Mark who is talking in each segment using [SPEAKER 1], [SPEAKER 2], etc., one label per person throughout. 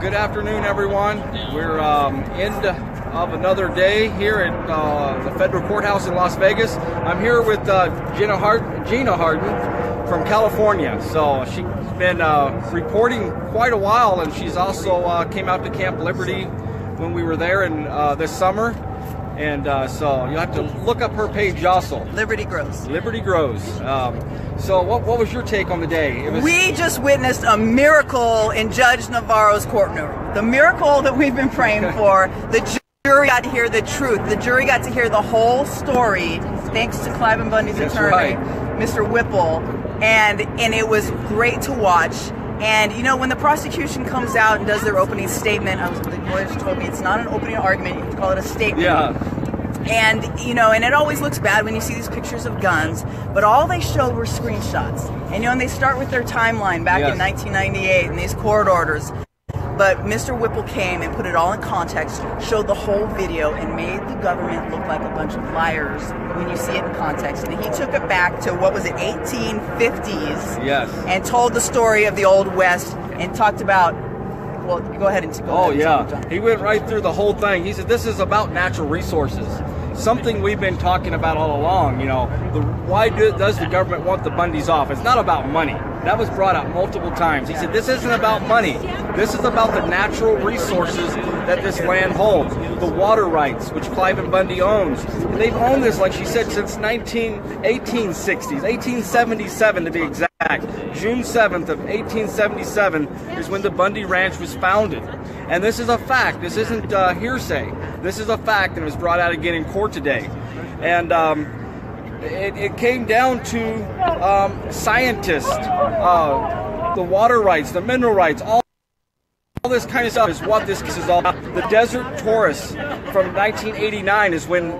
[SPEAKER 1] Good afternoon, everyone. We're end of another day here at the federal courthouse in Las Vegas. I'm here with Gina Harden from California. So she's been reporting quite a while, and she's also came out to Camp Liberty when we were there in this summer. And so you'll have to look up her page also.
[SPEAKER 2] Liberty Grows.
[SPEAKER 1] Liberty Grows. So what was your take on the day?
[SPEAKER 2] We just witnessed a miracle in Judge Navarro's courtroom. The miracle that we've been praying for. The jury got to hear the truth. The jury got to hear the whole story, thanks to Clive and Bundy's attorney, Mr. Whipple. And it was great to watch. And you know, when the prosecution comes out and does their opening statement, the lawyers told me it's not an opening argument, you have to call it a statement.
[SPEAKER 1] Yeah.
[SPEAKER 2] And you know, and it always looks bad when you see these pictures of guns, but all they showed were screenshots. And you know, and they start with their timeline back in 1998 and these court orders. But Mr. Whipple came and put it all in context, showed the whole video, and made the government look like a bunch of liars when you see it in context. And he took it back to, what was it, 1850s?
[SPEAKER 1] Yes.
[SPEAKER 2] And told the story of the Old West and talked about, well, go ahead and go
[SPEAKER 1] Oh,
[SPEAKER 2] ahead.
[SPEAKER 1] Yeah. He went right through the whole thing. He said, this is about natural resources. Something we've been talking about all along, you know. Why does the government want the Bundys off? It's not about money. That was brought up multiple times. He said, this isn't about money. This is about the natural resources that this land holds. The water rights, which Clive and Bundy owns. And they've owned this, like she said, since 1860s, 1877 to be exact. June 7th of 1877 is when the Bundy Ranch was founded. And this is a fact. This isn't hearsay. This is a fact, and it was brought out again in court today. And it came down to scientists, the water rights, the mineral rights, all this kind of stuff is what this case is all about. The Desert Taurus from 1989 is when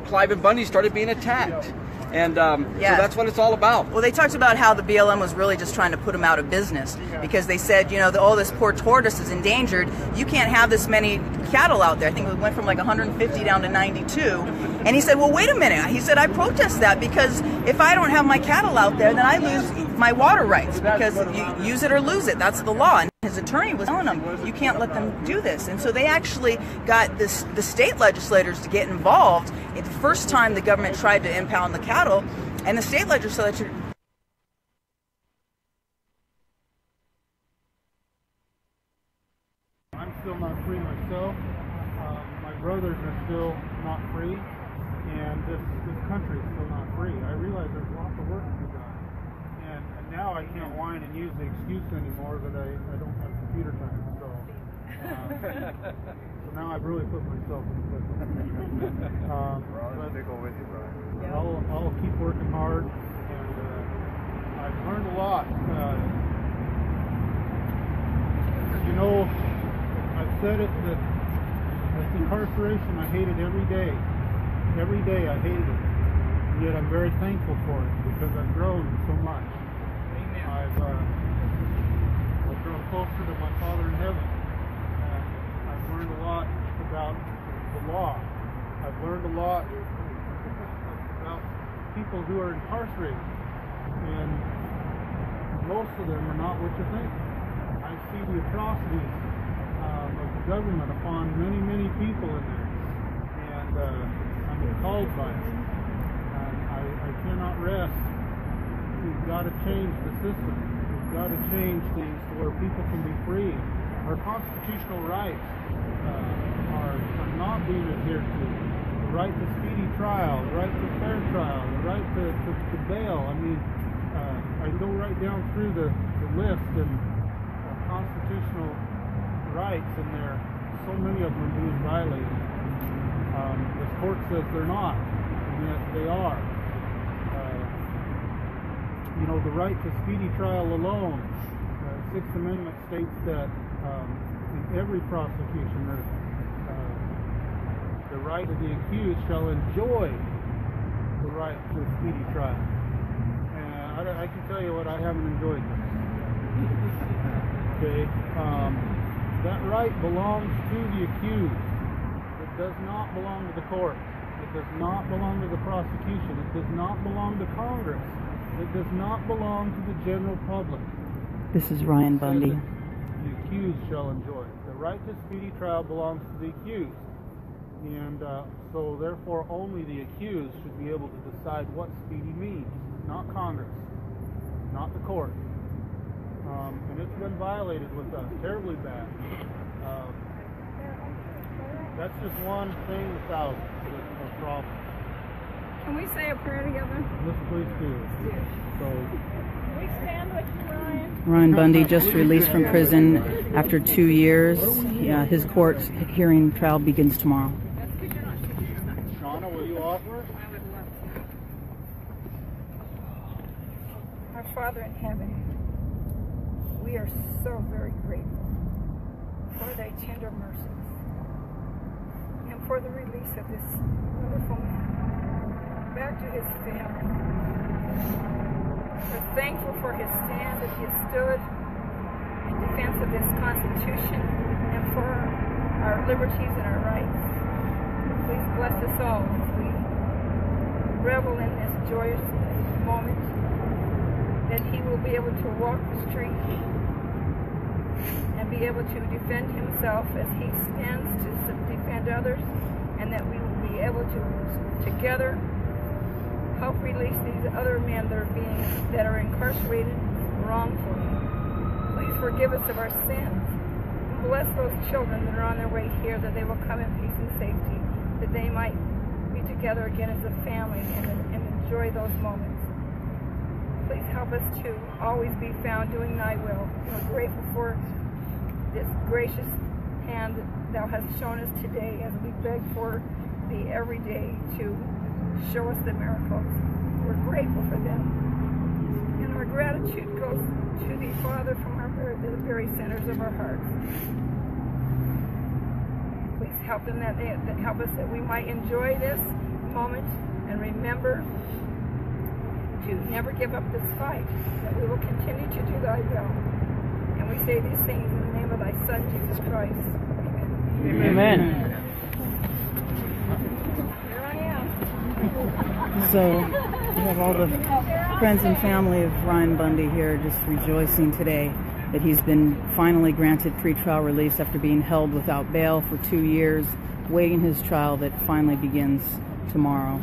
[SPEAKER 1] Clive and Bundy started being attacked. And so that's what it's all about.
[SPEAKER 2] Well, they talked about how the BLM was really just trying to put them out of business because they said, you know, oh, this poor tortoise is endangered. You can't have this many cattle out there. I think it went from like 150 down to 92. And he said, well, wait a minute. He said, I protest that because if I don't have my cattle out there, then I lose my water rights because you use it or lose it. That's the law. And his attorney was telling them, you can't let them do this. And so they actually got the state legislators to get involved. It's the first time the government tried to impound the cattle, and the state legislature
[SPEAKER 3] I'm still not free myself. My brothers are still not free, and this country is still not free. I realize there's lots of work to be done, and now I can't whine and use the excuse anymore that I don't have computer time. So now I've really put myself in the position. I'll keep working hard, and I've learned a lot. You know, I've said it that this incarceration, I hate it every day. Every day I hated it. And yet I'm very thankful for it because I've grown so much. I've grown closer to my Father in heaven. I've learned a lot about the law. I've learned a lot about people who are incarcerated. And most of them are not what you think. I see the atrocities of the government upon many, many people in there. And I'm appalled by it. I cannot rest. We've got to change the system. We've got to change things to where people can be free. Our constitutional rights are not being adhered to. The right to speedy trial, the right to fair trial, the right to bail. I mean, I go right down through the list and constitutional rights, and there so many of them are being violated. The court says they're not, and yet they are. You know, the right to speedy trial alone. The Sixth Amendment states that in every prosecution, the right of the accused shall enjoy the right to a speedy trial. And I can tell you what, I haven't enjoyed this. Okay, that right belongs to the accused. It does not belong to the court. It does not belong to the prosecution. It does not belong to Congress. It does not belong to the general public.
[SPEAKER 2] This is Ryan Bundy.
[SPEAKER 3] the accused shall enjoy. The right to speedy trial belongs to the accused. And so therefore only the accused should be able to decide what speedy means, not Congress, not the court. And it's been violated with us, terribly bad. That's just one thing of thousands of problems.
[SPEAKER 4] Can we say a prayer together?
[SPEAKER 3] Yes, please do. So,
[SPEAKER 4] Can we stand with you, Ryan?
[SPEAKER 2] Ryan Bundy just released from prison after 2 years. Yeah, his court hearing trial begins tomorrow.
[SPEAKER 3] Shauna, will you offer?
[SPEAKER 4] Our Father in heaven, we are so very grateful for thy tender mercies and for the release of this wonderful man back to his family. We're thankful for his stand that he has stood in defense of this Constitution and for our liberties and our rights. Please bless us all as we revel in this joyous moment, that he will be able to walk the street and be able to defend himself as he stands to defend others, and that we will be able to together help release these other men that are incarcerated wrongfully. Please forgive us of our sins. Bless those children that are on their way here, that they will come in peace and safety, that they might be together again as a family and enjoy those moments. Please help us to always be found doing thy will. We're grateful for this gracious hand that thou hast shown us today as we beg for thee every day to show us the miracles. We're grateful for them. And our gratitude goes to thee, Father, from the very centers of our hearts. Please help them help us that we might enjoy this moment and remember to never give up this fight, that we will continue to do thy will. And we say these things in the name of thy Son, Jesus Christ. Amen.
[SPEAKER 2] Amen.
[SPEAKER 4] Here I am.
[SPEAKER 2] So we have all the friends and family of Ryan Bundy here just rejoicing today that he's been finally granted pretrial release after being held without bail for 2 years, waiting his trial that finally begins tomorrow.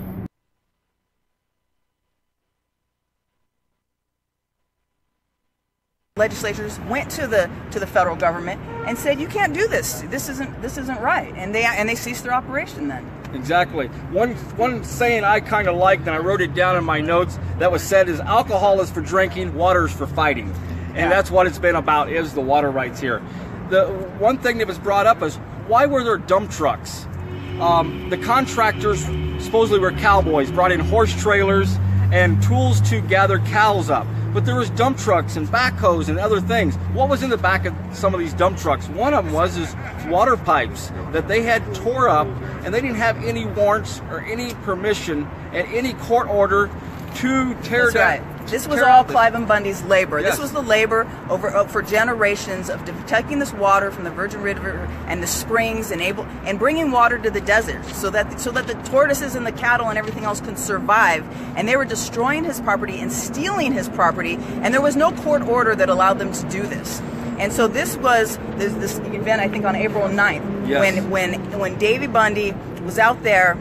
[SPEAKER 2] Legislatures went to the federal government and said, "You can't do this. This isn't right," and they ceased their operation then.
[SPEAKER 1] Exactly. One saying I kind of liked, and I wrote it down in my notes, that was said is, alcohol is for drinking, water is for fighting. And that's what it's been about, is the water rights here. The one thing that was brought up is, why were there dump trucks? The contractors supposedly were cowboys, brought in horse trailers and tools to gather cows up. But there was dump trucks and backhoes and other things. What was in the back of some of these dump trucks? One of them was water pipes that they had tore up, and they didn't have any warrants or any permission and any court order to tear down.
[SPEAKER 2] Right. This was all Cliven Bundy's labor.
[SPEAKER 1] Yes.
[SPEAKER 2] This was the labor for generations of taking this water from the Virgin River and the springs and bringing water to the desert so that the tortoises and the cattle and everything else can survive. And they were destroying his property and stealing his property, and there was no court order that allowed them to do this. And so this was this event, I think, on April 9th,
[SPEAKER 1] yes,
[SPEAKER 2] when Davy Bundy was out there.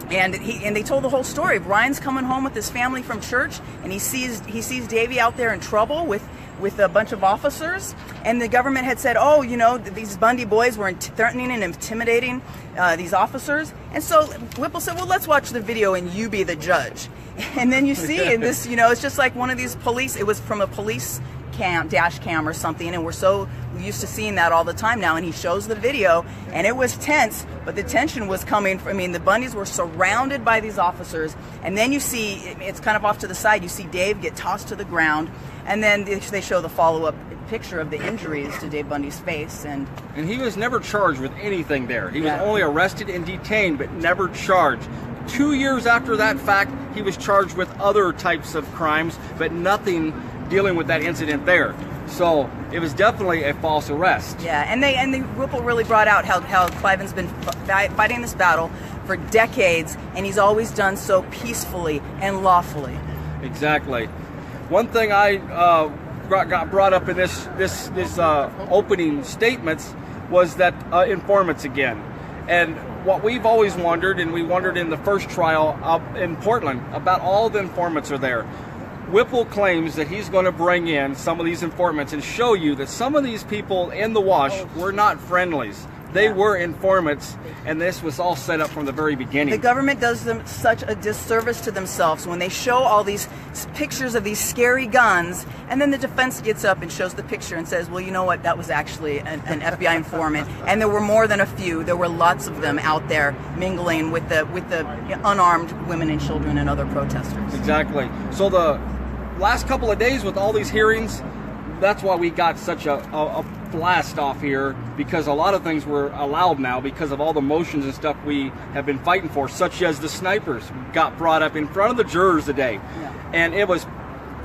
[SPEAKER 2] And they told the whole story. Ryan's coming home with his family from church, and he sees Davy out there in trouble with a bunch of officers. And the government had said, "Oh, you know, these Bundy boys were threatening and intimidating these officers." And so Whipple said, "Well, let's watch the video and you be the judge." And then you see, and this, you know, it's just like one of these police. It was from a police dash cam or something, and we're so used to seeing that all the time now. And he shows the video, and it was tense, but the tension was coming from, I mean, the Bundys were surrounded by these officers, and then you see, it's kind of off to the side, you see Dave get tossed to the ground, and then they show the follow-up picture of the injuries to Dave Bundy's face. And
[SPEAKER 1] he was never charged with anything there. He was only arrested and detained, but never charged. 2 years after that fact, he was charged with other types of crimes, but nothing dealing with that incident there. So it was definitely a false arrest.
[SPEAKER 2] Yeah, and the Whipple really brought out how Cliven's been fighting this battle for decades, and he's always done so peacefully and lawfully.
[SPEAKER 1] Exactly. One thing I got brought up in this opening statements was that informants again. And what we've always wondered, and we wondered in the first trial in Portland, about all the informants are there. Whipple claims that he's going to bring in some of these informants and show you that some of these people in the wash were not friendlies. They were informants, and this was all set up from the very beginning.
[SPEAKER 2] The government does them such a disservice to themselves when they show all these pictures of these scary guns, and then the defense gets up and shows the picture and says, well, you know what, that was actually an FBI informant. And there were more than a few. There were lots of them out there mingling with the unarmed women and children and other protesters.
[SPEAKER 1] Exactly. So the last couple of days with all these hearings, that's why we got such a blast off here, because a lot of things were allowed now because of all the motions and stuff we have been fighting for, such as the snipers got brought up in front of the jurors today. And it was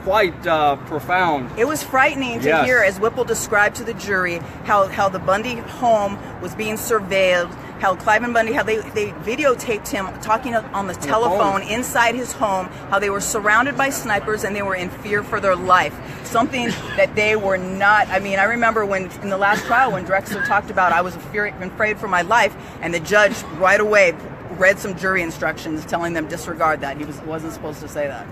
[SPEAKER 1] quite profound.
[SPEAKER 2] It was frightening to hear, as Whipple described to the jury, how the Bundy home was being surveilled, how Clive and Bundy, how they videotaped him talking on the telephone inside his home, how they were surrounded by snipers and they were in fear for their life. Something that they were not. I mean, I remember when in the last trial when Drexler talked about I was afraid for my life, and the judge right away read some jury instructions telling them disregard that. He wasn't supposed to say that.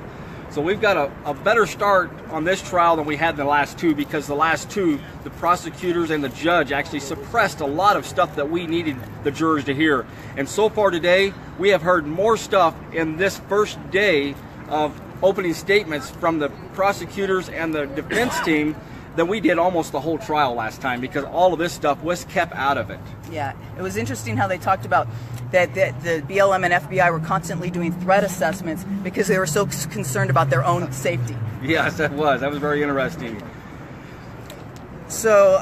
[SPEAKER 1] So we've got a better start on this trial than we had in the last two, because the last two, the prosecutors and the judge actually suppressed a lot of stuff that we needed the jurors to hear. And so far today, we have heard more stuff in this first day of opening statements from the prosecutors and the defense team than we did almost the whole trial last time, because all of this stuff was kept out of it.
[SPEAKER 2] Yeah, it was interesting how they talked about that the BLM and FBI were constantly doing threat assessments because they were so concerned about their own safety.
[SPEAKER 1] Yes, that was very interesting.
[SPEAKER 2] So,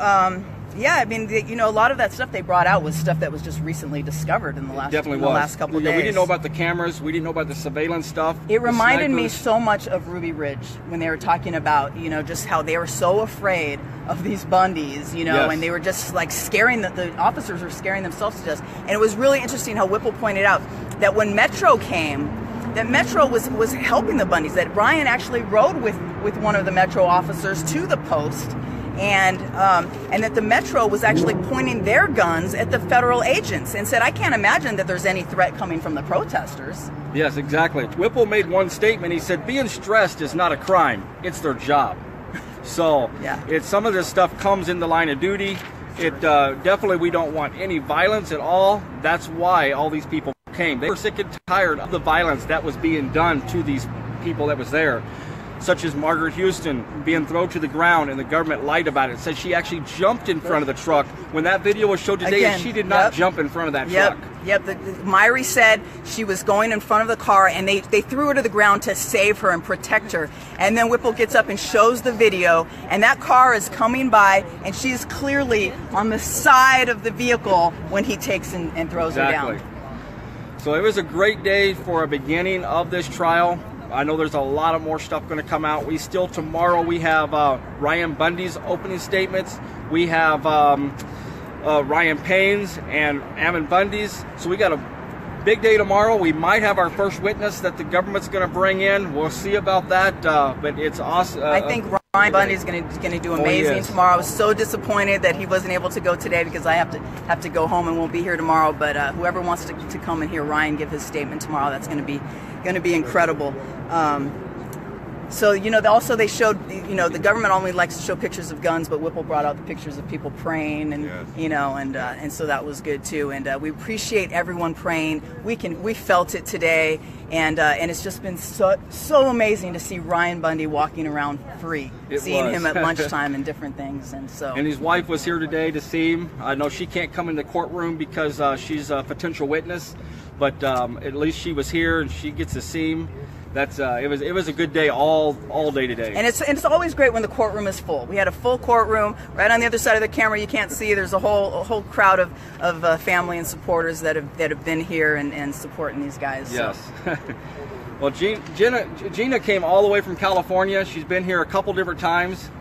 [SPEAKER 2] yeah, I mean, a lot of that stuff they brought out was stuff that was just recently discovered in the last couple of days.
[SPEAKER 1] We didn't know about the cameras. We didn't know about the surveillance stuff.
[SPEAKER 2] It reminded me so much of Ruby Ridge when they were talking about, just how they were so afraid of these Bundys, and they were just like scaring, the officers were scaring themselves to death. And it was really interesting how Whipple pointed out that when Metro came, that Metro was helping the Bundys, that Brian actually rode with one of the Metro officers to the post, and that the Metro was actually pointing their guns at the federal agents and said, I can't imagine that there's any threat coming from the protesters.
[SPEAKER 1] Yes, exactly. Whipple made one statement. He said, being stressed is not a crime. It's their job. So some of this stuff comes in the line of duty. It definitely, we don't want any violence at all. That's why all these people came. They were sick and tired of the violence that was being done to these people that was there, such as Margaret Houston being thrown to the ground, and the government lied about it. Said she actually jumped in front of the truck when that video was showed today, and she did not jump in front of that truck.
[SPEAKER 2] Myrie said she was going in front of the car, and they threw her to the ground to save her and protect her. And then Whipple gets up and shows the video, and that car is coming by, and she's clearly on the side of the vehicle when he takes and throws her down.
[SPEAKER 1] So it was a great day for a beginning of this trial. I know there's a lot of more stuff going to come out. Tomorrow we have Ryan Bundy's opening statements. We have Ryan Payne's and Ammon Bundy's. So we got a big day tomorrow. We might have our first witness that the government's going to bring in. We'll see about that, but it's awesome.
[SPEAKER 2] I think Ryan Bundy's going to do amazing tomorrow. I was so disappointed that he wasn't able to go today because I have to go home and won't be here tomorrow. But whoever wants to come and hear Ryan give his statement tomorrow, that's going to be incredible. So, also they showed, the government only likes to show pictures of guns, but Whipple brought out the pictures of people praying, and, and so that was good too. And we appreciate everyone praying. We felt it today, and it's just been so amazing to see Ryan Bundy walking around free, seeing him at lunchtime and different things. And
[SPEAKER 1] his wife was here today to see him. I know she can't come in the courtroom because she's a potential witness, but at least she was here and she gets to see him. It was a good day all day today.
[SPEAKER 2] And it's always great when the courtroom is full. We had a full courtroom. Right on the other side of the camera, you can't see. There's a whole crowd of family and supporters that have been here and supporting these guys.
[SPEAKER 1] Yes. So. Well, Gina came all the way from California. She's been here a couple different times.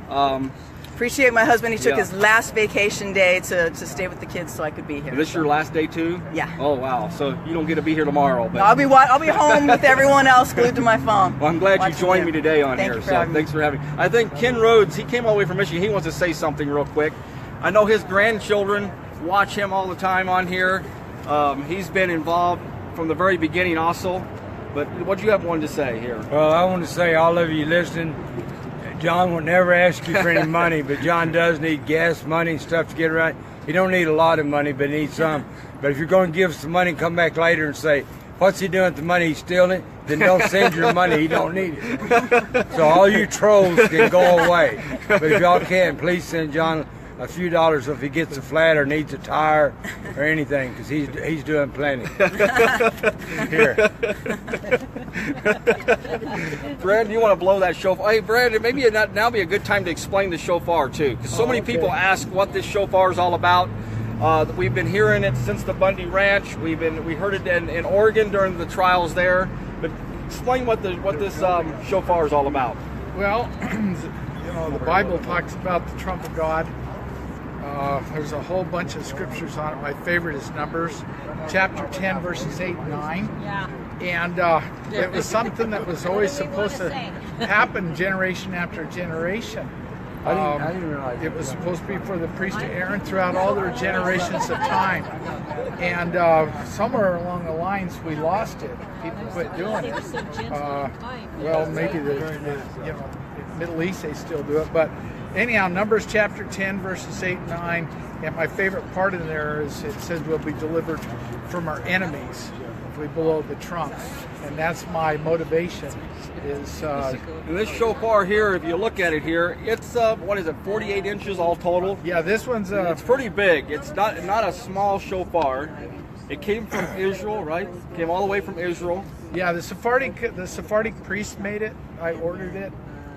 [SPEAKER 2] Appreciate my husband. He took
[SPEAKER 1] Yeah.
[SPEAKER 2] his last vacation day to stay with the kids so I could be here.
[SPEAKER 1] Is this your last day too?
[SPEAKER 2] Yeah.
[SPEAKER 1] Oh wow. So you don't get to be here tomorrow, but
[SPEAKER 2] I'll be home with everyone else glued to my phone.
[SPEAKER 1] well, I'm glad you
[SPEAKER 2] watching
[SPEAKER 1] joined me today on
[SPEAKER 2] Thank
[SPEAKER 1] here.
[SPEAKER 2] you for
[SPEAKER 1] So
[SPEAKER 2] having me.
[SPEAKER 1] thanks for having me. I think Ken Rhodes, he came all the way from Michigan. He wants to say something real quick. I know his grandchildren watch him all the time on here. He's been involved from the very beginning also. But what do you have one to say here?
[SPEAKER 5] Well, I want to say all of you listening, John will never ask you for any money, but John does need gas money and stuff to get around. He don't need a lot of money, but he needs some. But if you're going to give some money and come back later and say, what's he doing with the money? He's stealing it. Then don't send your money. He don't need it. So all you trolls can go away. But if y'all can, please send John a few dollars if he gets a flat or needs a tire or anything, because he's doing plenty. Here.
[SPEAKER 1] Brad, you want to blow that shofar? Hey, Brad, maybe it'd now be a good time to explain the shofar too, because so many people ask what this shofar is all about. We've been hearing it since the Bundy Ranch. We heard it in Oregon during the trials there. But explain what this shofar is all about.
[SPEAKER 6] Well, the Bible talks about the trump of God. There's a whole bunch of scriptures on it. My favorite is Numbers, chapter 10, verses 8 and 9.
[SPEAKER 7] Yeah.
[SPEAKER 6] And it was something that was always supposed to happen generation after generation.
[SPEAKER 5] I didn't realize
[SPEAKER 6] It was supposed to be for the priest of Aaron throughout all their generations of time. And somewhere along the lines, we lost it. People quit doing it. Well, maybe the Middle East, they still do it. But anyhow, Numbers chapter 10, verses 8 and 9. And my favorite part in there is it says we'll be delivered from our enemies if we blow the trump. And that's my motivation.
[SPEAKER 1] And this shofar here, if you look at it here, it's what is it, 48 inches all total?
[SPEAKER 6] Yeah, this one's
[SPEAKER 1] It's pretty big. It's not a small shofar. It came from Israel, right? Came all the way from Israel.
[SPEAKER 6] yeah, the Sephardic priest made it. I ordered it.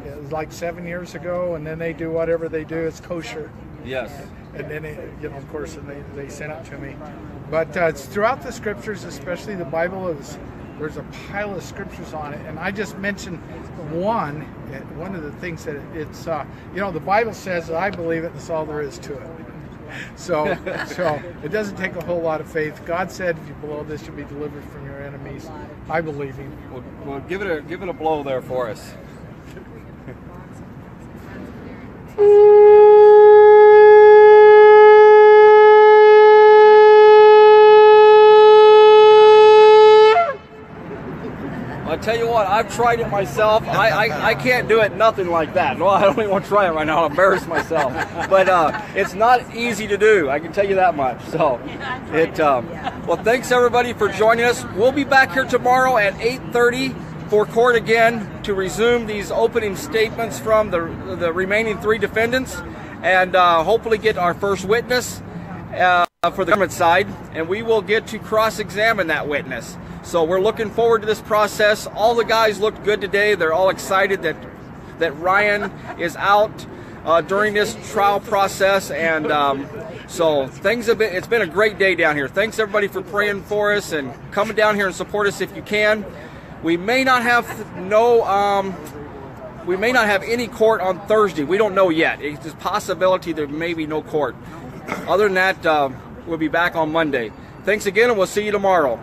[SPEAKER 6] It was like 7 years ago, and then they do whatever they do. It's kosher.
[SPEAKER 1] Yes.
[SPEAKER 6] And then, of course, they sent it to me. But it's throughout the scriptures, especially the Bible, there's a pile of scriptures on it. And I just mentioned one of the things that it's, the Bible says that I believe it, that's all there is to it. So it doesn't take a whole lot of faith. God said, if you blow this, you'll be delivered from your enemies. I believe him.
[SPEAKER 1] Well, give it a blow there for us. I'll tell you what, I've tried it myself. I can't do it nothing like that. Well, I don't even want to try it right now. I'll embarrass myself. But it's not easy to do. I can tell you that much. So well, thanks everybody for joining us. We'll be back here tomorrow at 8:30 for court again to resume these opening statements from the remaining 3 defendants and hopefully get our first witness for the government side, and we will get to cross-examine that witness. So we're looking forward to this process. All the guys looked good today. They're all excited that Ryan is out during this trial process, and so it's been a great day down here. Thanks everybody for praying for us and coming down here and support us if you can. We may not have any court on Thursday. We don't know yet. It's a possibility there may be no court. Other than that, we'll be back on Monday. Thanks again, and we'll see you tomorrow.